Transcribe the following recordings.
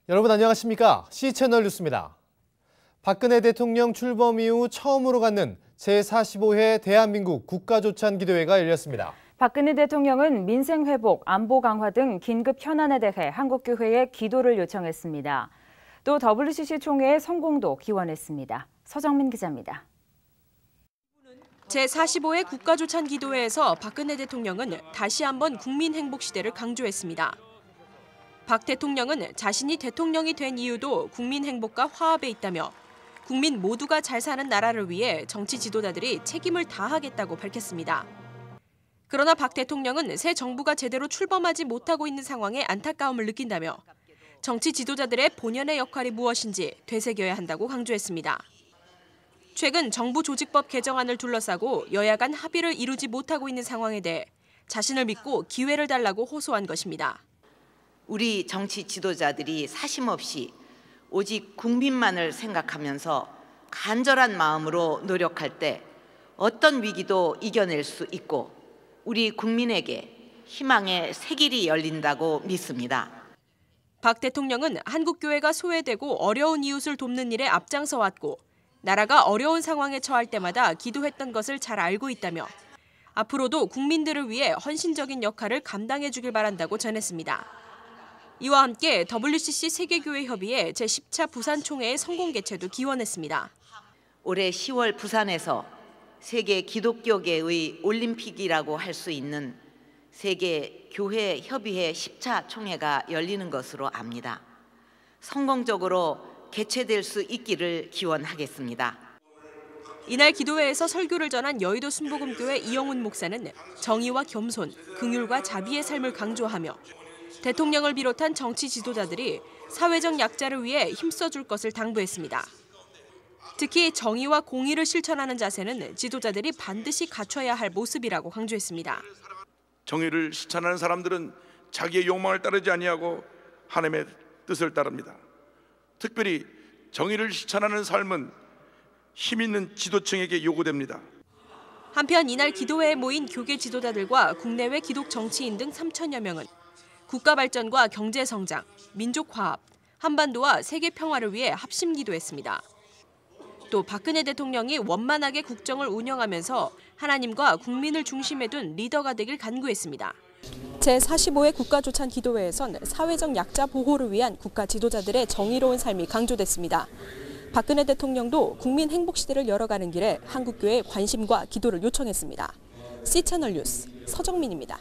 여러분 안녕하십니까? C채널 뉴스입니다. 박근혜 대통령 출범 이후 처음으로 갖는 제45회 대한민국 국가조찬기도회가 열렸습니다. 박근혜 대통령은 민생 회복, 안보 강화 등 긴급 현안에 대해 한국교회에 기도를 요청했습니다. 또 WCC 총회의 성공도 기원했습니다. 서정민 기자입니다. 제45회 국가조찬기도회에서 박근혜 대통령은 다시 한번 국민 행복 시대를 강조했습니다. 박 대통령은 자신이 대통령이 된 이유도 국민 행복과 화합에 있다며 국민 모두가 잘 사는 나라를 위해 정치 지도자들이 책임을 다하겠다고 밝혔습니다. 그러나 박 대통령은 새 정부가 제대로 출범하지 못하고 있는 상황에 안타까움을 느낀다며 정치 지도자들의 본연의 역할이 무엇인지 되새겨야 한다고 강조했습니다. 최근 정부 조직법 개정안을 둘러싸고 여야 간 합의를 이루지 못하고 있는 상황에 대해 자신을 믿고 기회를 달라고 호소한 것입니다. 우리 정치 지도자들이 사심없이 오직 국민만을 생각하면서 간절한 마음으로 노력할 때 어떤 위기도 이겨낼 수 있고 우리 국민에게 희망의 새길이 열린다고 믿습니다. 박 대통령은 한국교회가 소외되고 어려운 이웃을 돕는 일에 앞장서 왔고 나라가 어려운 상황에 처할 때마다 기도했던 것을 잘 알고 있다며 앞으로도 국민들을 위해 헌신적인 역할을 감당해 주길 바란다고 전했습니다. 이와 함께 WCC 세계교회협의회 제10차 부산총회의 성공 개최도 기원했습니다. 올해 10월 부산에서 세계 기독교계의 올림픽이라고 할 수 있는 세계교회협의회 10차 총회가 열리는 것으로 압니다. 성공적으로 개최될 수 있기를 기원하겠습니다. 이날 기도회에서 설교를 전한 여의도 순복음교회 이영훈 목사는 정의와 겸손, 긍휼과 자비의 삶을 강조하며 대통령을 비롯한 정치 지도자들이 사회적 약자를 위해 힘써줄 것을 당부했습니다. 특히 정의와 공의를 실천하는 자세는 지도자들이 반드시 갖춰야 할 모습이라고 강조했습니다. 정의를 실천하는 사람들은 자기의 욕망을 따르지 아니하고 하나님의 뜻을 따릅니다. 특별히 정의를 실천하는 삶은 힘 있는 지도층에게 요구됩니다. 한편 이날 기도회에 모인 교계 지도자들과 국내외 기독 정치인 등 3천여 명은 국가 발전과 경제 성장, 민족 화합, 한반도와 세계 평화를 위해 합심 기도했습니다. 또 박근혜 대통령이 원만하게 국정을 운영하면서 하나님과 국민을 중심에 둔 리더가 되길 간구했습니다. 제45회 국가조찬기도회에선 사회적 약자 보호를 위한 국가 지도자들의 정의로운 삶이 강조됐습니다. 박근혜 대통령도 국민 행복 시대를 열어가는 길에 한국교회의 관심과 기도를 요청했습니다. C채널 뉴스 서정민입니다.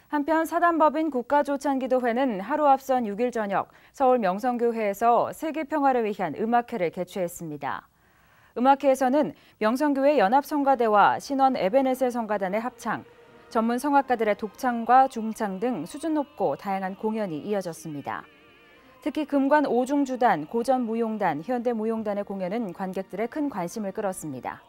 한편 사단법인 국가조찬기도회는 하루 앞선 6일 저녁 서울 명성교회에서 세계평화를 위한 음악회를 개최했습니다. 음악회에서는 명성교회 연합성가대와 신원 에베네셀 성가단의 합창, 전문 성악가들의 독창과 중창 등 수준 높고 다양한 공연이 이어졌습니다. 특히 금관 5중주단, 고전무용단, 현대무용단의 공연은 관객들의 큰 관심을 끌었습니다.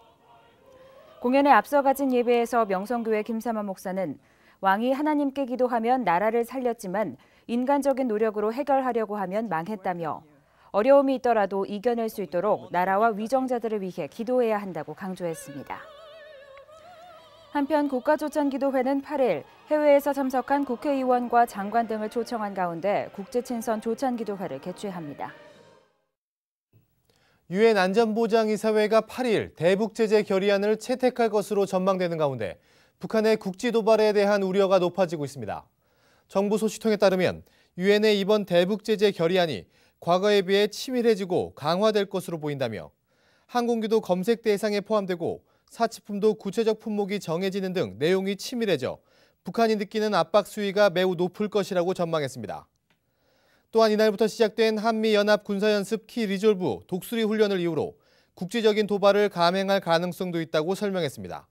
공연에 앞서 가진 예배에서 명성교회 김삼환 목사는 왕이 하나님께 기도하면 나라를 살렸지만 인간적인 노력으로 해결하려고 하면 망했다며 어려움이 있더라도 이겨낼 수 있도록 나라와 위정자들을 위해 기도해야 한다고 강조했습니다. 한편 국가조찬기도회는 8일 해외에서 참석한 국회의원과 장관 등을 초청한 가운데 국제친선 조찬기도회를 개최합니다. 유엔 안전보장이사회가 8일 대북제재 결의안을 채택할 것으로 전망되는 가운데 북한의 국지 도발에 대한 우려가 높아지고 있습니다. 정부 소식통에 따르면 유엔의 이번 대북제재 결의안이 과거에 비해 치밀해지고 강화될 것으로 보인다며 항공기도 검색 대상에 포함되고 사치품도 구체적 품목이 정해지는 등 내용이 치밀해져 북한이 느끼는 압박 수위가 매우 높을 것이라고 전망했습니다. 또한 이날부터 시작된 한미연합 군사연습 키 리졸브 독수리 훈련을 이유로 국지적인 도발을 감행할 가능성도 있다고 설명했습니다.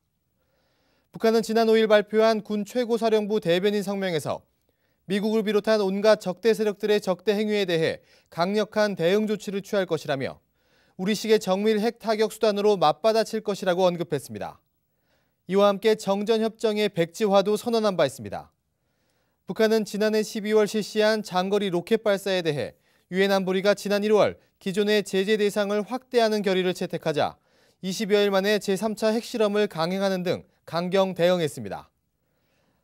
북한은 지난 5일 발표한 군 최고사령부 대변인 성명에서 미국을 비롯한 온갖 적대 세력들의 적대 행위에 대해 강력한 대응 조치를 취할 것이라며 우리식의 정밀 핵 타격 수단으로 맞받아칠 것이라고 언급했습니다. 이와 함께 정전협정의 백지화도 선언한 바 있습니다. 북한은 지난해 12월 실시한 장거리 로켓 발사에 대해 유엔 안보리가 지난 1월 기존의 제재 대상을 확대하는 결의를 채택하자 20여일 만에 제3차 핵실험을 강행하는 등 강경 대응했습니다.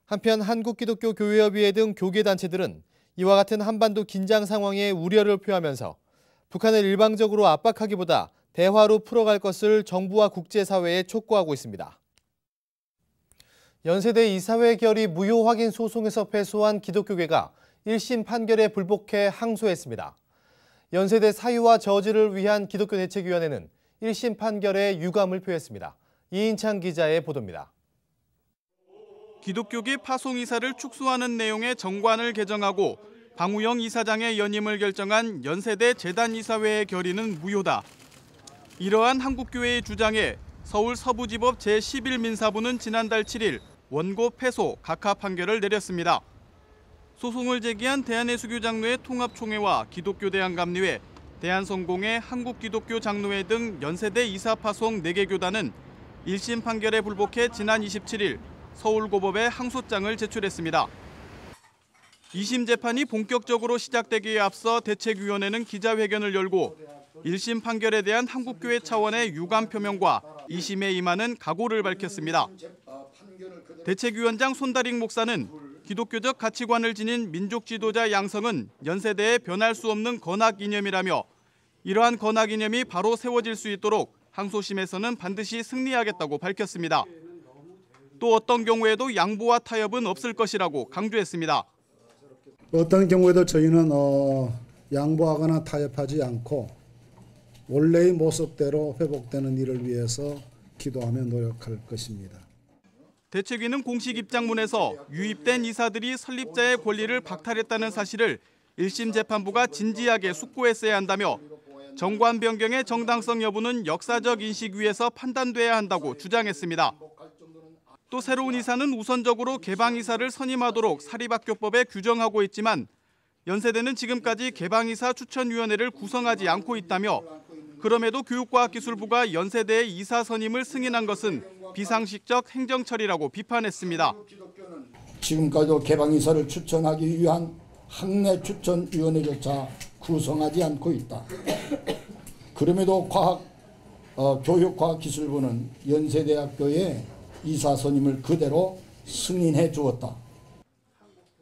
한편 한국기독교교회협의회 등 교계단체들은 이와 같은 한반도 긴장 상황에 우려를 표하면서 북한을 일방적으로 압박하기보다 대화로 풀어갈 것을 정부와 국제사회에 촉구하고 있습니다. 연세대 이사회 결의 무효 확인 소송에서 패소한 기독교계가 1심 판결에 불복해 항소했습니다. 연세대 사유와 저지를 위한 기독교대책위원회는 1심 판결에 유감을 표했습니다. 이인창 기자의 보도입니다. 기독교계 파송 이사를 축소하는 내용의 정관을 개정하고 방우영 이사장의 연임을 결정한 연세대 재단이사회의 결의는 무효다. 이러한 한국교회의 주장에 서울 서부지법 제11민사부는 지난달 7일 원고 패소, 각하 판결을 내렸습니다. 소송을 제기한 대한예수교장로회 통합총회와 기독교대한감리회, 대한성공회, 한국기독교장로회 등 연세대 이사 파송 4개 교단은 1심 판결에 불복해 지난 27일 서울고법에 항소장을 제출했습니다. 2심 재판이 본격적으로 시작되기에 앞서 대책위원회는 기자회견을 열고 1심 판결에 대한 한국교회 차원의 유감 표명과 2심에 임하는 각오를 밝혔습니다. 대책위원장 손다릭 목사는 기독교적 가치관을 지닌 민족 지도자 양성은 연세대의 변할 수 없는 건학 이념이라며 이러한 건학 이념이 바로 세워질 수 있도록 항소심에서는 반드시 승리하겠다고 밝혔습니다. 또 어떤 경우에도 양보와 타협은 없을 것이라고 강조했습니다. 어떤 경우에도 저희는 양보하거나 타협하지 않고 원래의 모습대로 회복되는 일을 위해서 기도하며 노력할 것입니다. 대책위는 공식 입장문에서 유입된 이사들이 설립자의 권리를 박탈했다는 사실을 1심 재판부가 진지하게 숙고했어야 한다며 정관 변경의 정당성 여부는 역사적 인식 위에서 판단돼야 한다고 주장했습니다. 또 새로운 이사는 우선적으로 개방이사를 선임하도록 사립학교법에 규정하고 있지만 연세대는 지금까지 개방이사 추천위원회를 구성하지 않고 있다며 그럼에도 교육과학기술부가 연세대의 이사 선임을 승인한 것은 비상식적 행정처리라고 비판했습니다. 지금까지도 개방이사를 추천하기 위한 학내 추천위원회조차 구성하지 않고 있다. 그럼에도 교육과학기술부는 연세대학교에 이사 선임을 그대로 승인해 주었다.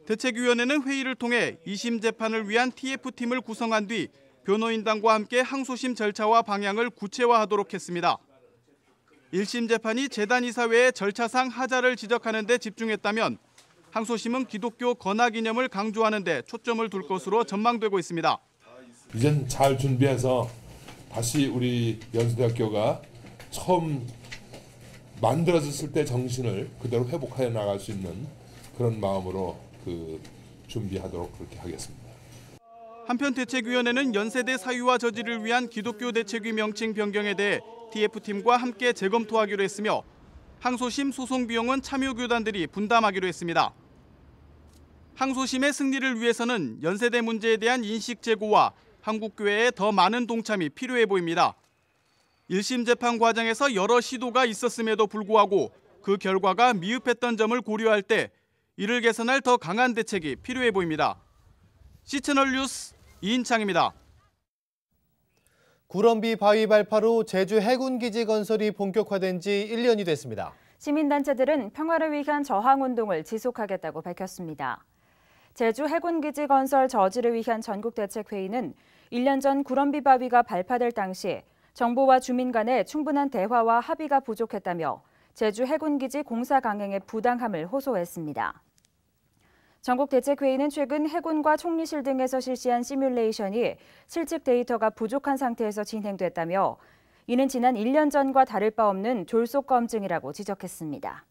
대책위원회는 회의를 통해 2심 재판을 위한 TF팀을 구성한 뒤 변호인단과 함께 항소심 절차와 방향을 구체화하도록 했습니다. 1심 재판이 재단이사회의 절차상 하자를 지적하는 데 집중했다면 항소심은 기독교 건학 이념을 강조하는 데 초점을 둘 것으로 전망되고 있습니다. 이젠 잘 준비해서 다시 우리 연세대학교가 처음 만들어졌을 때 정신을 그대로 회복하여 나갈 수 있는 그런 마음으로 준비하도록 그렇게 하겠습니다. 한편 대책위원회는 연세대 사유와 저지를 위한 기독교 대책위 명칭 변경에 대해 TF팀과 함께 재검토하기로 했으며 항소심 소송 비용은 참여교단들이 분담하기로 했습니다. 항소심의 승리를 위해서는 연세대 문제에 대한 인식 제고와 한국교회의 더 많은 동참이 필요해 보입니다. 1심 재판 과정에서 여러 시도가 있었음에도 불구하고 그 결과가 미흡했던 점을 고려할 때 이를 개선할 더 강한 대책이 필요해 보입니다. CCTV 뉴스 이인창입니다. 구럼비 바위 발파로 제주 해군기지 건설이 본격화된 지 1년이 됐습니다. 시민단체들은 평화를 위한 저항운동을 지속하겠다고 밝혔습니다. 제주 해군기지 건설 저지를 위한 전국대책회의는 1년 전 구럼비 바위가 발파될 당시 정부와 주민 간의 충분한 대화와 합의가 부족했다며 제주 해군기지 공사 강행의 부당함을 호소했습니다. 전국대책회의는 최근 해군과 총리실 등에서 실시한 시뮬레이션이 실측 데이터가 부족한 상태에서 진행됐다며 이는 지난 1년 전과 다를 바 없는 졸속 검증이라고 지적했습니다.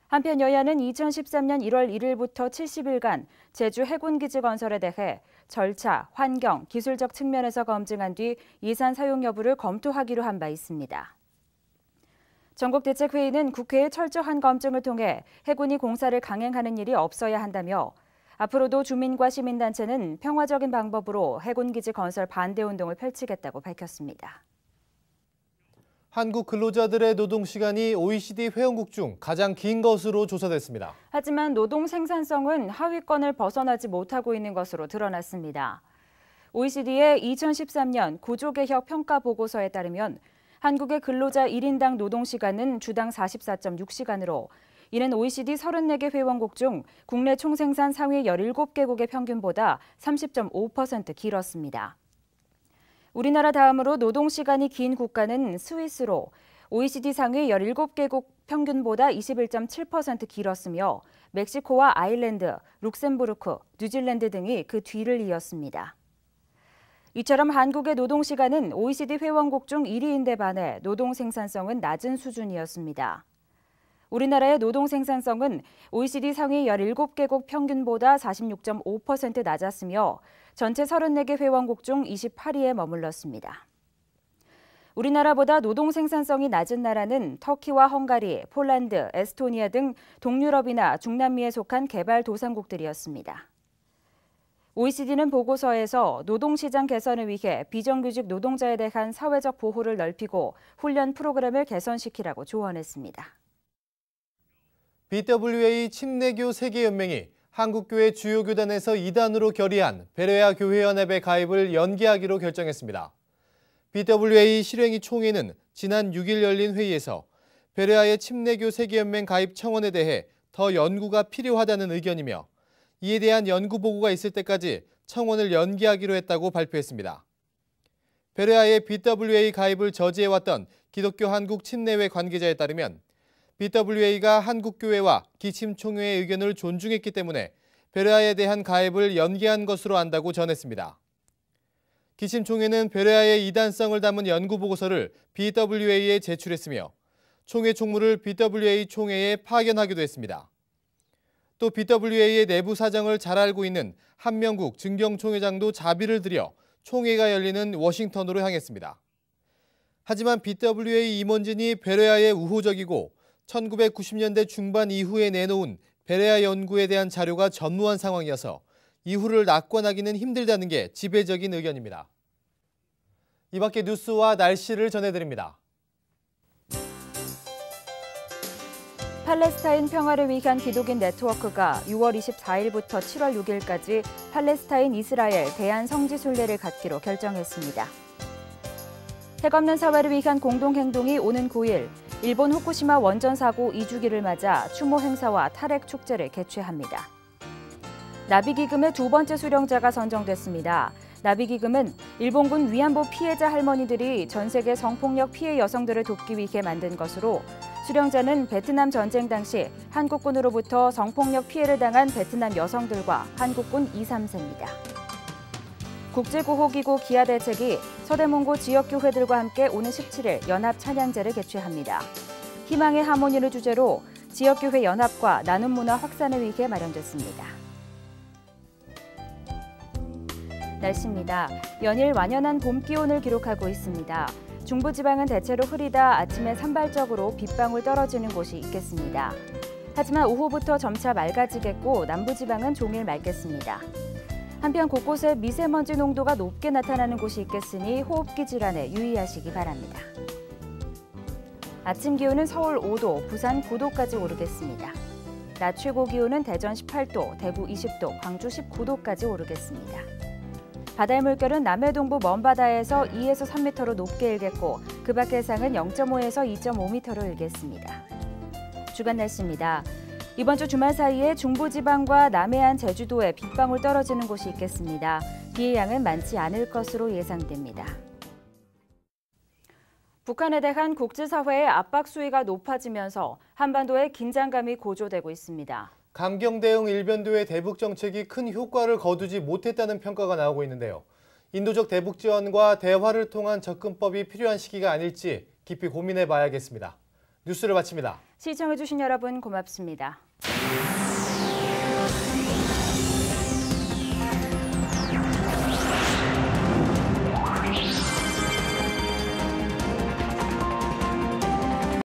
한편 여야는 2013년 1월 1일부터 70일간 제주 해군기지 건설에 대해 절차, 환경, 기술적 측면에서 검증한 뒤 예산 사용 여부를 검토하기로 한 바 있습니다. 전국대책회의는 국회의 철저한 검증을 통해 해군이 공사를 강행하는 일이 없어야 한다며 앞으로도 주민과 시민단체는 평화적인 방법으로 해군기지 건설 반대 운동을 펼치겠다고 밝혔습니다. 한국 근로자들의 노동시간이 OECD 회원국 중 가장 긴 것으로 조사됐습니다. 하지만 노동 생산성은 하위권을 벗어나지 못하고 있는 것으로 드러났습니다. OECD의 2013년 구조개혁 평가 보고서에 따르면 한국의 근로자 1인당 노동시간은 주당 44.6시간으로 이는 OECD 34개 회원국 중 국내 총생산 상위 17개국의 평균보다 30.5% 길었습니다. 우리나라 다음으로 노동시간이 긴 국가는 스위스로 OECD 상위 17개국 평균보다 21.7% 길었으며 멕시코와 아일랜드, 룩셈부르크, 뉴질랜드 등이 그 뒤를 이었습니다. 이처럼 한국의 노동시간은 OECD 회원국 중 1위인데 반해 노동 생산성은 낮은 수준이었습니다. 우리나라의 노동 생산성은 OECD 상위 17개국 평균보다 46.5% 낮았으며 전체 34개 회원국 중 28위에 머물렀습니다. 우리나라보다 노동 생산성이 낮은 나라는 터키와 헝가리, 폴란드, 에스토니아 등 동유럽이나 중남미에 속한 개발도상국들이었습니다. OECD는 보고서에서 노동시장 개선을 위해 비정규직 노동자에 대한 사회적 보호를 넓히고 훈련 프로그램을 개선시키라고 조언했습니다. BWA 침례교 세계연맹이 한국교회 주요 교단에서 이단으로 결의한 베레아 교회연합의 가입을 연기하기로 결정했습니다. BWA 실행위 총회는 지난 6일 열린 회의에서 베레아의 침례교 세계연맹 가입 청원에 대해 더 연구가 필요하다는 의견이며 이에 대한 연구 보고가 있을 때까지 청원을 연기하기로 했다고 발표했습니다. 베레아의 BWA 가입을 저지해왔던 기독교 한국 침례회 관계자에 따르면 BWA가 한국교회와 기침총회의 의견을 존중했기 때문에 베레아에 대한 가입을 연기한 것으로 안다고 전했습니다. 기침총회는 베레아의 이단성을 담은 연구보고서를 BWA에 제출했으며 총회 총무를 BWA 총회에 파견하기도 했습니다. 또 BWA의 내부 사정을 잘 알고 있는 한명국 증경총회장도 자비를 들여 총회가 열리는 워싱턴으로 향했습니다. 하지만 BWA 임원진이 베레아에 우호적이고 1990년대 중반 이후에 내놓은 베레아 연구에 대한 자료가 전무한 상황이어서 이후를 낙관하기는 힘들다는 게 지배적인 의견입니다. 이 밖에 뉴스와 날씨를 전해드립니다. 팔레스타인 평화를 위한 기독인 네트워크가 6월 24일부터 7월 6일까지 팔레스타인 이스라엘 대한 성지순례를 갖기로 결정했습니다. 핵없는 사회를 위한 공동행동이 오는 9일 일본 후쿠시마 원전 사고 2주기를 맞아 추모 행사와 탈핵 축제를 개최합니다. 나비기금의 두 번째 수령자가 선정됐습니다. 나비기금은 일본군 위안부 피해자 할머니들이 전 세계 성폭력 피해 여성들을 돕기 위해 만든 것으로 수령자는 베트남 전쟁 당시 한국군으로부터 성폭력 피해를 당한 베트남 여성들과 한국군 2, 3세입니다. 국제구호기구 기아대책이 서대문구 지역교회들과 함께 오는 17일 연합 찬양제를 개최합니다. 희망의 하모니를 주제로 지역교회 연합과 나눔 문화 확산을 위해 마련됐습니다. 날씨입니다. 연일 완연한 봄 기온을 기록하고 있습니다. 중부지방은 대체로 흐리다 아침에 산발적으로 빗방울 떨어지는 곳이 있겠습니다. 하지만 오후부터 점차 맑아지겠고 남부지방은 종일 맑겠습니다. 한편 곳곳에 미세먼지 농도가 높게 나타나는 곳이 있겠으니 호흡기 질환에 유의하시기 바랍니다. 아침 기온은 서울 5도, 부산 9도까지 오르겠습니다. 낮 최고 기온은 대전 18도, 대구 20도, 광주 19도까지 오르겠습니다. 바다의 물결은 남해동부 먼바다에서 2에서 3m로 높게 일겠고 그 밖 해상은 0.5에서 2.5m로 일겠습니다. 주간 날씨입니다. 이번 주 주말 사이에 중부지방과 남해안 제주도에 빗방울 떨어지는 곳이 있겠습니다. 비의 양은 많지 않을 것으로 예상됩니다. 북한에 대한 국제사회의 압박 수위가 높아지면서 한반도의 긴장감이 고조되고 있습니다. 강경 대응 일변도의 대북 정책이 큰 효과를 거두지 못했다는 평가가 나오고 있는데요. 인도적 대북 지원과 대화를 통한 접근법이 필요한 시기가 아닐지 깊이 고민해 봐야겠습니다. 뉴스를 마칩니다. 시청해주신 여러분 고맙습니다.